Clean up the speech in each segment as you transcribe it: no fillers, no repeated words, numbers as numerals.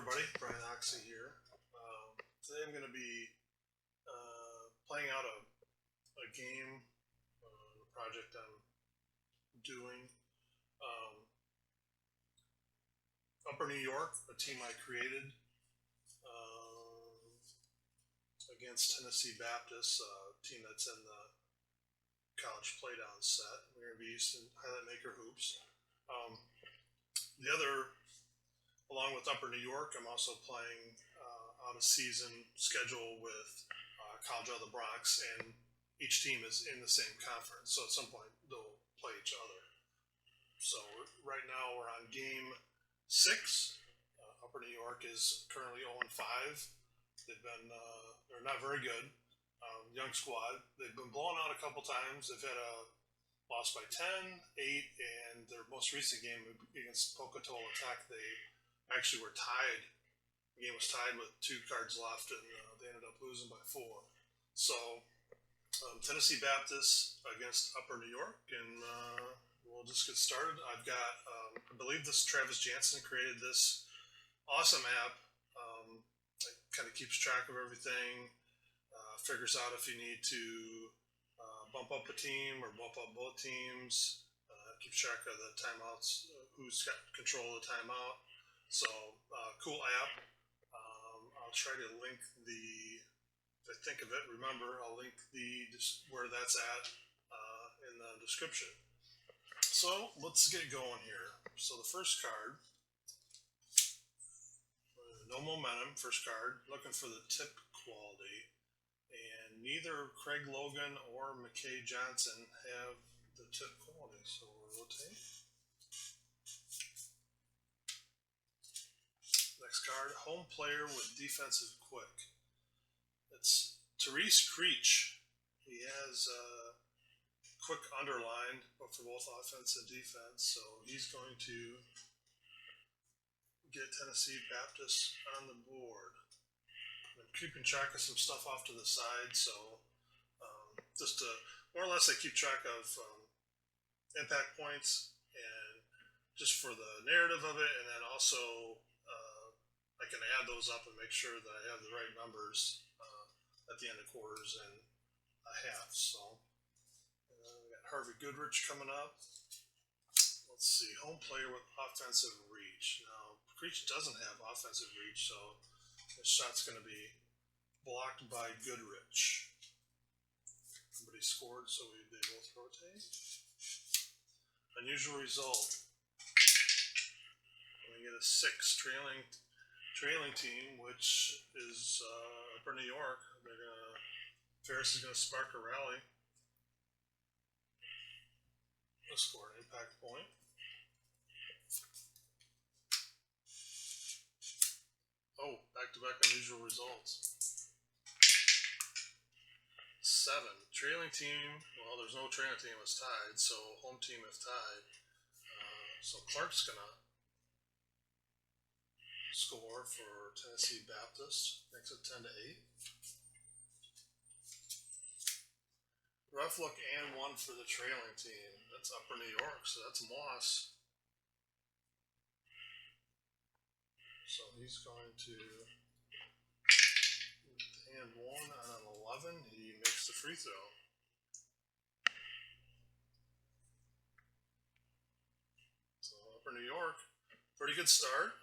everybody, Brian Oxy here. Today I'm going to be playing out a game, a project I'm doing. Upper New York, a team I created against Tennessee Baptist, a team that's in the college playdown set. We're going to be using Highlight Maker hoops. The other, along with Upper New York, I'm also playing out a season schedule with College of the Bronx, and each team is in the same conference. So at some point they'll play each other. So right now we're on game 6. Upper New York is currently 0-5. They've been they're not very good. Young squad. They've been blown out a couple times. They've had a loss by 10, 8, and their most recent game against Pocatello Tech, they actually were tied. The game was tied with 2 cards left, and they ended up losing by 4. So Tennessee Baptist against Upper New York, and we'll just get started. I've got, I believe this Travis Jansen created this awesome app. It kind of keeps track of everything, figures out if you need to bump up a team or bump up both teams, keeps track of the timeouts, who's got control of the timeout. So cool app. I'll try to link if I think of it, remember, I'll link where that's at in the description. So let's get going here. So the first card, no momentum, first card, looking for the tip quality. And neither Craig Logan or McKay Johnson have the tip quality, so we'll rotate. Next card, home player with defensive quick. It's Therese Creech. He has quick underlined, but for both offense and defense, so he's going to get Tennessee Baptist on the board. I'm keeping track of some stuff off to the side, so just to more or less I keep track of impact points and just for the narrative of it, and then also I can add those up and make sure that I have the right numbers at the end of quarters and a half. So we got Harvey Goodrich coming up. Let's see, home player with offensive reach. Now Creech doesn't have offensive reach, so this shot's going to be blocked by Goodrich. Somebody scored, so they both rotate. Unusual result. We get a 6 trailing team, which is Upper New York. Ferris is going to spark a rally. They'll score an impact point. Oh, back-to-back unusual results. 7. Trailing team, well, there's no trailing team that's tied, so home team if tied. So Clark's going to score for Tennessee Baptist. Makes it 10-8. Rough look and 1 for the trailing team. That's Upper New York, so that's Moss. So he's going to hand 1 on an 11. He makes the free throw. So Upper New York, pretty good start.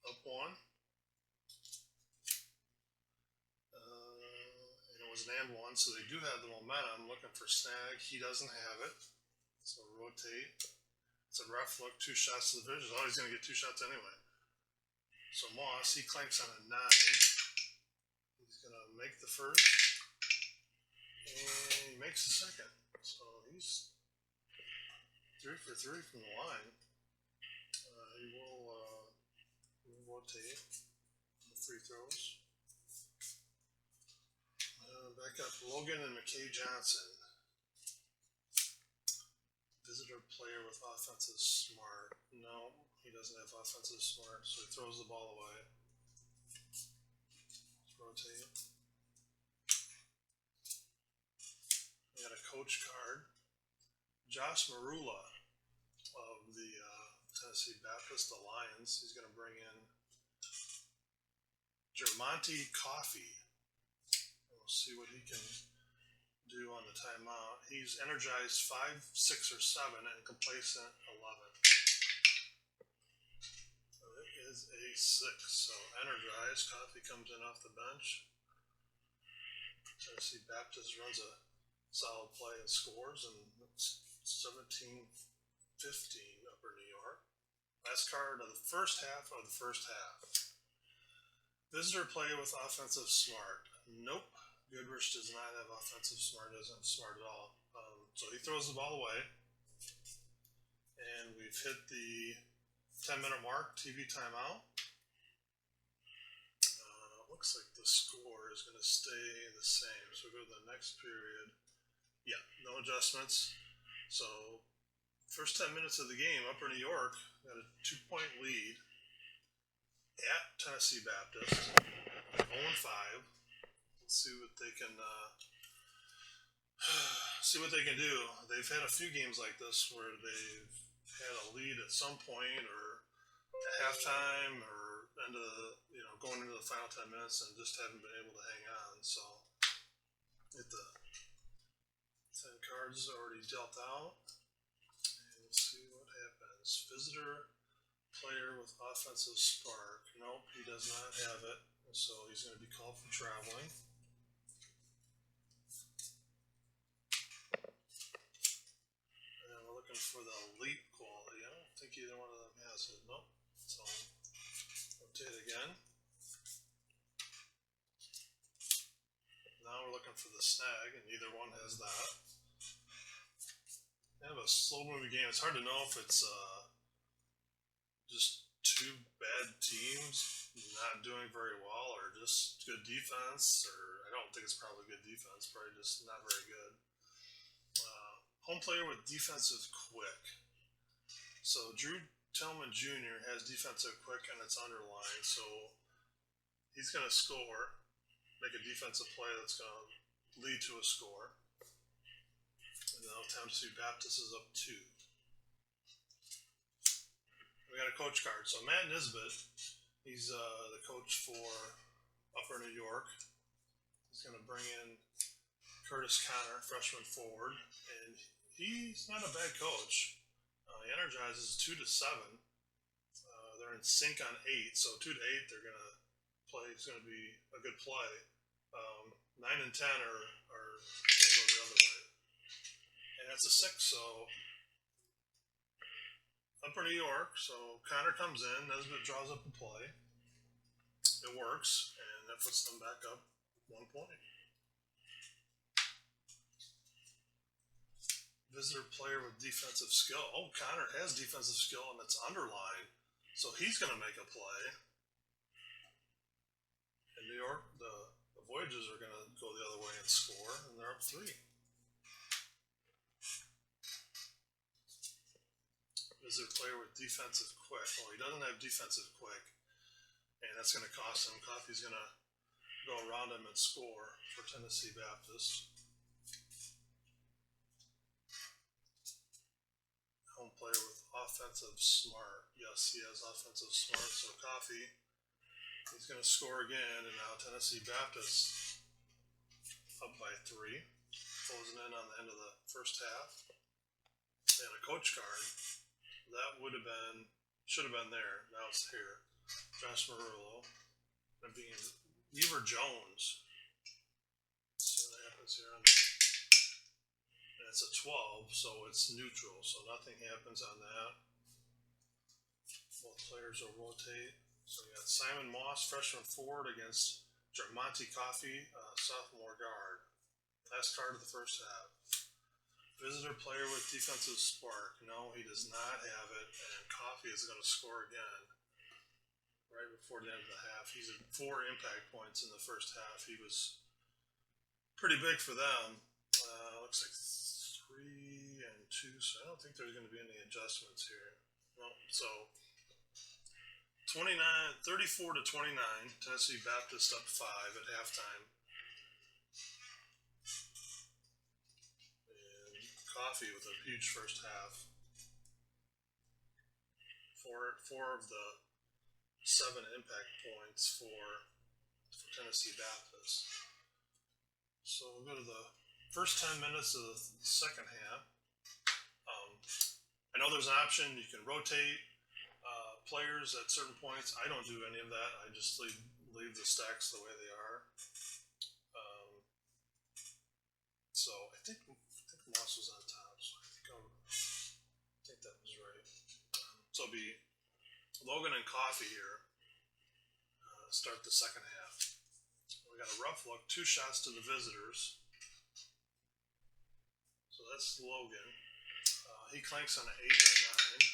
Up 1. And it was an and 1, so they do have the momentum. Looking for snag. He doesn't have it. So rotate. It's a rough look. 2 shots to the vision. Oh, he's going to get 2 shots anyway. So Moss, he clanks on a 9. He's going to make the first. And he makes the second. So he's 3 for 3 from the line. He will rotate the free throws. Back up Logan and McKay Johnson. Visitor player with offensive smart. No, he doesn't have offensive smart, so he throws the ball away. Let's rotate. We got a coach card. Josh Marula of the Tennessee Baptist, the Lions. He's going to bring in Germonti Coffee. We'll see what he can do on the timeout. He's energized 5, 6, or 7, and complacent 11. So it is a 6. So energized. Coffee comes in off the bench. Tennessee Baptist runs a solid play and scores, and it's 17-15 Upper New York. Last card of the first half of the first half. Visitor play with offensive smart. Nope. Goodrich does not have offensive smart. Doesn't smart at all. So he throws the ball away. And we've hit the 10-minute mark. TV timeout. Looks like the score is going to stay the same. So we go to the next period. Yeah, no adjustments. So first 10 minutes of the game, Upper New York got a 2-point lead at Tennessee Baptist, 0-5. Let's see what they can do. They've had a few games like this where they've had a lead at some point, or at halftime, or going into the final 10 minutes, and just haven't been able to hang on. So get the 10 cards already dealt out. And let's see what happens. Visitor player with offensive spark. Nope, he does not have it. So he's going to be called for traveling. And we're looking for the leap quality. I don't think either one of them has it. Nope. So rotate again. Now we're looking for the snag, and neither one has that. Kind of a slow-moving game. It's hard to know if it's just two bad teams not doing very well, or just good defense, or I don't think it's probably good defense, probably just not very good. Home player with defensive quick. So Drew Tillman Jr. has defensive quick, and it's underlined, so he's going to score, make a defensive play that's going to lead to a score. And now Tennessee Baptist is up 2. We got a coach card. So Matt Nisbet, he's the coach for Upper New York. He's going to bring in Curtis Connor, freshman forward, and he's not a bad coach. He energizes 2-7. They're in sync on 8, so 2-8 they're going to play. It's going to be a good play. 9 and 10 are going to go the other way, and that's a 6. So Upper New York. So Connor comes in. Nesbitt draws up a play. It works, and that puts them back up 1 point. Visitor player with defensive skill. Oh, Connor has defensive skill, and it's underlined. So he's going to make a play. In New York, the Voyagers are going to go the other way and score, and they're up 3. Visitor player with defensive quick. Oh, he doesn't have defensive quick, and that's going to cost him. Coffey's going to go around him and score for Tennessee Baptist. Home player with offensive smart. Yes, he has offensive smart. So Coffey, he's going to score again, and now Tennessee Baptist up by 3, closing in on the end of the first half. And a coach card that should have been there. Now it's here. Josh Marulo, and being Weaver Jones. Let's see what happens here on the. It's a 12, so it's neutral, so nothing happens on that. Both players will rotate. So we got Simon Moss, freshman forward, against Germonti Coffey, sophomore guard. Last card of the first half. Visitor player with defensive spark. No, he does not have it, and Coffey is going to score again right before the end of the half. He's at 4 impact points in the first half. He was pretty big for them. Looks like 3 and 2, so I don't think there's going to be any adjustments here. No, so 34-29, Tennessee Baptist up 5 at halftime. And Coffey with a huge first half. 4 of the 7 impact points for for Tennessee Baptist. So we'll go to the first 10 minutes of the second half. I know there's an option, you can rotate players at certain points. I don't do any of that. I just leave the stacks the way they are. So I think Moss was on top. So I think that was right. So it'll be Logan and Coffee here. Start the second half. We got a rough look. 2 shots to the visitors. So that's Logan. He clanks on an 8 or 9.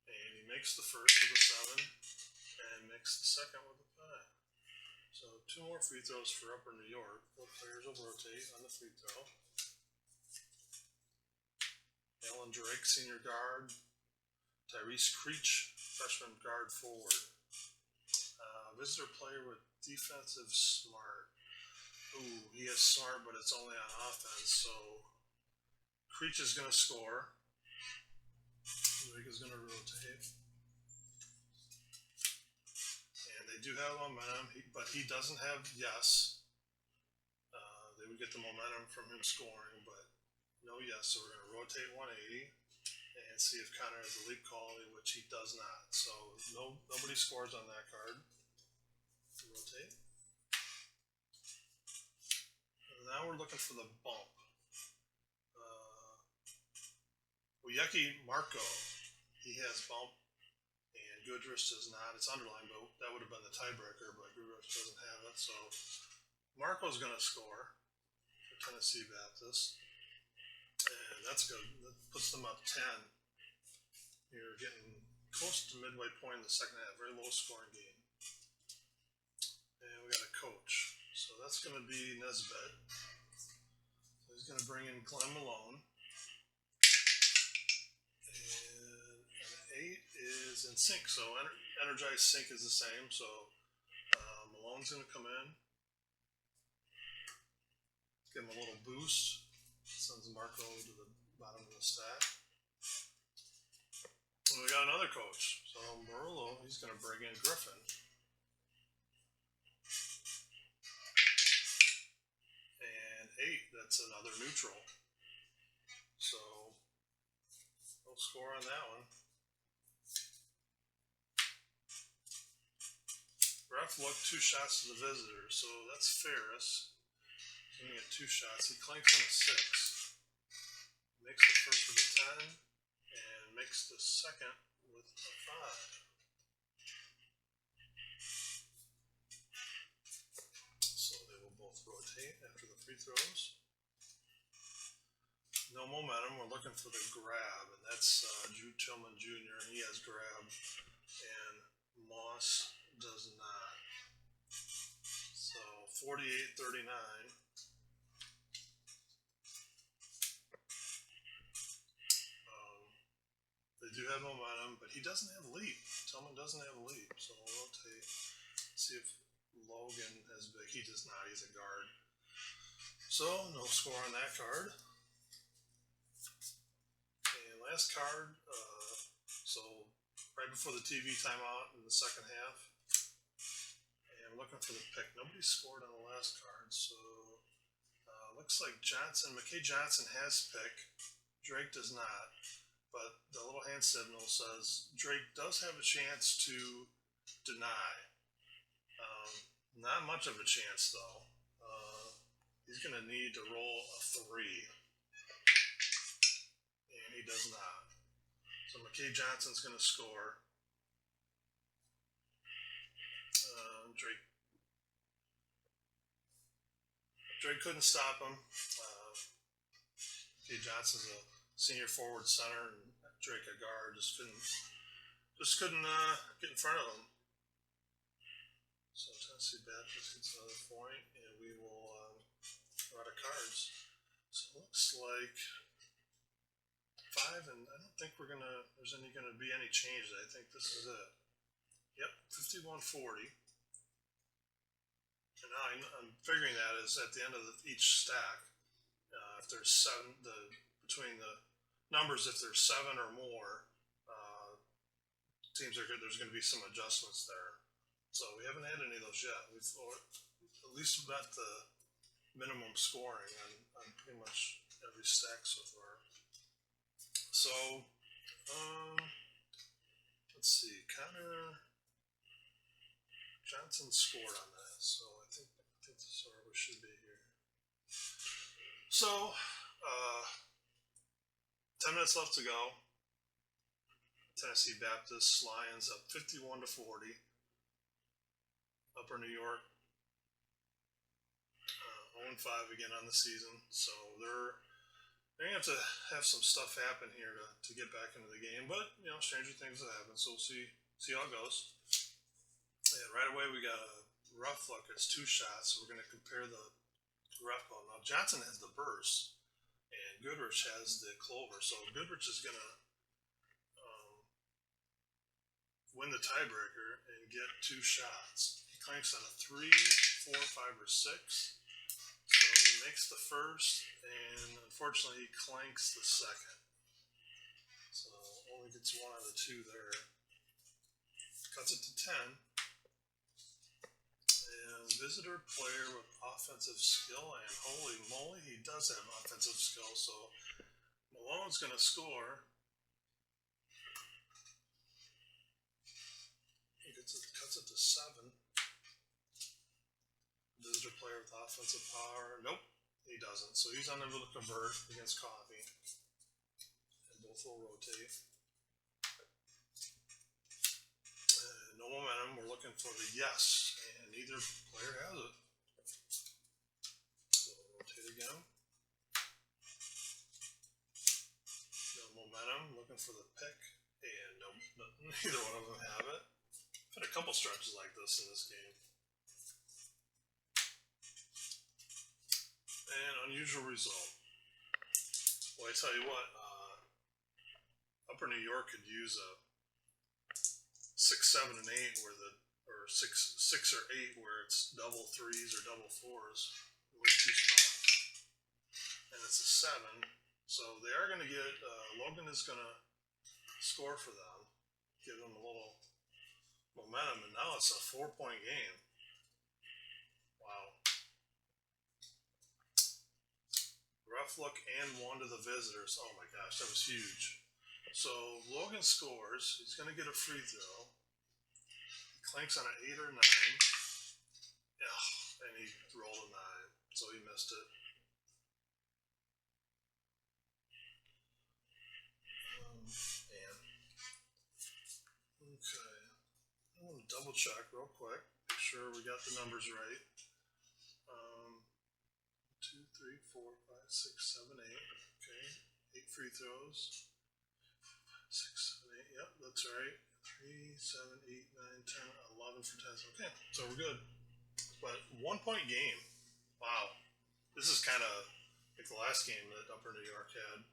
And he makes the first with a 7 and makes the second with a 5. So 2 more free throws for Upper New York. Both players will rotate on the free throw. Alan Drake, senior guard. Tyrese Creech, freshman guard forward. Visitor player with defensive smart. Ooh, he is smart, but it's only on offense. So Creech is going to score. Drake is going to rotate. And they do have momentum, but he doesn't have yes. They would get the momentum from him scoring, but no yes. So we're going to rotate 180 and see if Connor has a leap quality, which he does not. So nobody scores on that card. Rotate. And now we're looking for the bump. Uyeki Marco, he has bump, and Goodrich does not. It's underlined, but that would have been the tiebreaker, but Goodrich doesn't have it. So Marco's going to score for Tennessee Baptist, and that's good. That puts them up 10. You're getting close to midway point in the second half. Very low scoring game. And we got a coach, so that's going to be Nesbitt. So he's going to bring in Glenn Malone. And 8 is in sync, so energized sync is the same. So Malone's going to come in, give him a little boost, sends Marco to the bottom of the stack. And we got another coach, so Murillo, he's going to bring in Griffin. And 8, that's another neutral. So no score on that one. Ref look, 2 shots to the visitor, so that's Ferris. He's going to get 2 shots. He clanks on a 6, makes the first with a 10, and makes the second with a 5. So they will both rotate after the free throws. No momentum. We're looking for the grab, and that's Jude Tillman Jr. He has grab, and Moss does not. So 48-39. They do have momentum, but he doesn't have leap. Tillman doesn't have leap, so we'll rotate. See if Logan has big. He does not. He's a guard. So no score on that card. And last card. So right before the TV timeout in the second half. And we're looking for the pick. Nobody scored on the last card, so looks like McKay Johnson has pick. Drake does not. But the little hand signal says Drake does have a chance to deny. Not much of a chance, though. He's going to need to roll a 3. And he does not. So McKay Johnson's going to score. Drake couldn't stop him. McKay Johnson's a senior forward center, and Drake a guard, just couldn't get in front of him. So Tennessee Baptist gets another point, and we will go out of cards. So it looks like 5, and I don't think there's gonna be any changes. I think this is it. Yep, 51-40. And now I'm figuring that is at the end of each stack. If there's 7, between the numbers, if there's 7 or more teams, there's going to be some adjustments there. So we haven't had any of those yet. We've at least met the minimum scoring on pretty much every stack so far. So, let's see. Connor Johnson scored on that, so I think this is where we should be here. So, 10 minutes left to go. Tennessee Baptist Lions up 51-40. Upper New York 0-5 again on the season, so they're gonna have some stuff happen here to get back into the game. But you know, stranger things have happened, so we'll see how it goes. And right away we got a rough look. It's 2 shots. So we're gonna compare the rough call. Now Johnson has the burst, and Goodrich has the clover. So Goodrich is gonna win the tiebreaker and get 2 shots. He clanks on a 3, 4, 5, or 6. So he makes the first, and unfortunately he clanks the second. So only gets 1 out of 2 there. Cuts it to 10. And visitor player with offensive skill, and holy moly, he does have offensive skill. So Malone's going to score. He cuts it to 7. Visitor player with offensive power. Nope, he doesn't. So he's unable to convert against Coffee. And both will rotate. No momentum. We're looking for the yes, and neither player has it. So we'll rotate again. No momentum. Looking for the pick, and neither one of them have it. I've had a couple stretches like this in this game. And unusual result. Well, I tell you what, Upper New York could use a 6, 7, and 8 or 6 or 8 where it's double 3s or double 4s. Only 2 spots. And it's a 7. So they are going to get, Logan is going to score for them, give them a little momentum, and now it's a 4-point game. Wow. Rough look and 1 to the visitors. Oh my gosh, that was huge. So Logan scores. He's going to get a free throw. He clanks on an 8 or 9. Ugh, and he rolled a 9, so he missed it. Man. Okay. I'm going to double check real quick. Make sure we got the numbers right. 2, 3, 4, 5, 6, 7, 8. Okay. 8 free throws. 6, 7, 8. Yep, that's right. 3, 7, 8, 9, 10, 11 for 10. Okay, so we're good. But 1-point game. Wow. This is kind of like the last game that Upper New York had,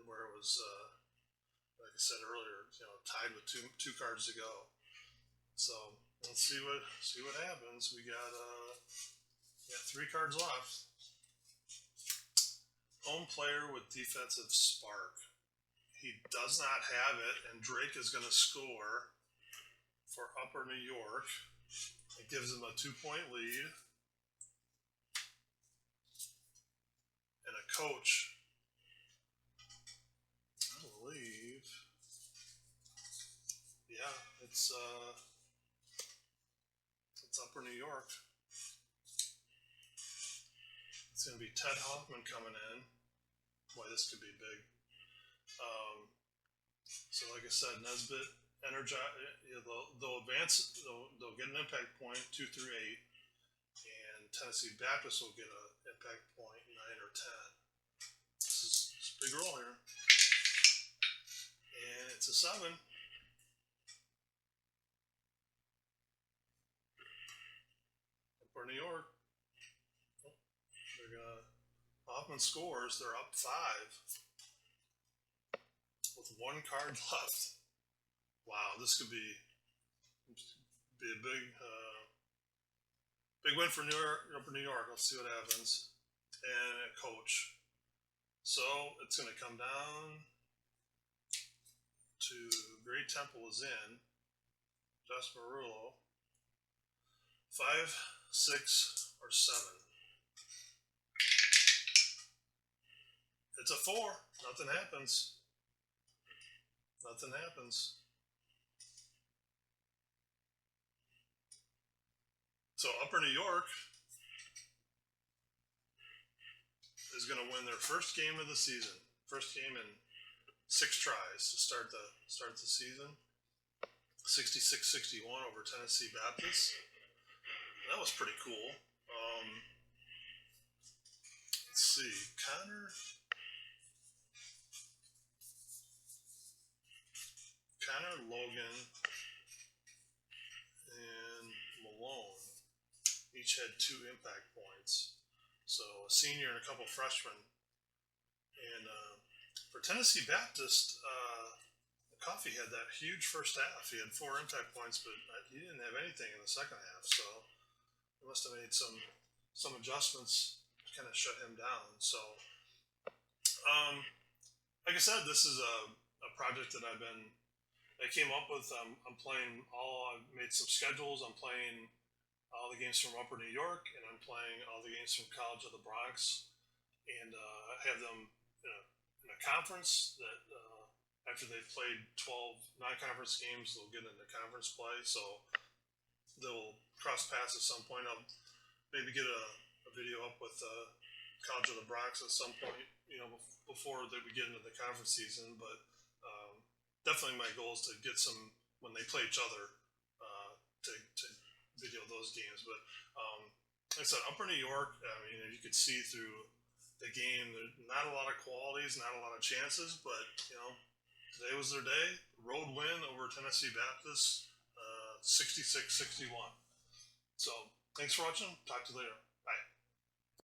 where it was, like I said earlier, you know, tied with two cards to go. So let's see what happens. We got 3 cards left. Home player with defensive spark. He does not have it, and Drake is going to score for Upper New York. It gives him a 2-point lead. And a coach, I believe, yeah, it's Upper New York. It's going to be Ted Hoffman coming in. Boy, this could be big. So like I said, Nesbitt, they'll advance, they'll get an impact point 2 through 8, and Tennessee Baptist will get an impact point 9 or 10. This is a big roll here, and it's a 7. Upper New York. They're gonna Hoffman scores. They're up 5 with 1 card left. Wow, this could be a big win for Upper New York. Let's see what happens. And a coach. So it's going to come down to Great Temple is in. Just Marullo. 5, 6, or 7. It's a 4. Nothing happens. Nothing happens. So Upper New York is going to win their first game of the season. First game in 6 tries to start the season. 66-61 over Tennessee Baptist. That was pretty cool. Let's see, Connor Logan and Malone each had 2 impact points. So a senior and a couple freshmen. And for Tennessee Baptist, Coffee had that huge first half. He had 4 impact points, but he didn't have anything in the second half. So they must have made some adjustments to kind of shut him down. So, like I said, this is a project that I came up with. I'm playing I've made some schedules. I'm playing all the games from Upper New York, and I'm playing all the games from College of the Bronx, and have them in a conference that after they've played 12 non-conference games, they'll get into conference play. So they'll cross paths at some point. I'll maybe get a video up with College of the Bronx at some point, before we get into the conference season. But definitely my goal is to get some, when they play each other, to video those games. But like I said, Upper New York, you could see through the game, there's not a lot of qualities, not a lot of chances, but today was their day. Road win over Tennessee Baptist, 66-61. So thanks for watching. Talk to you later.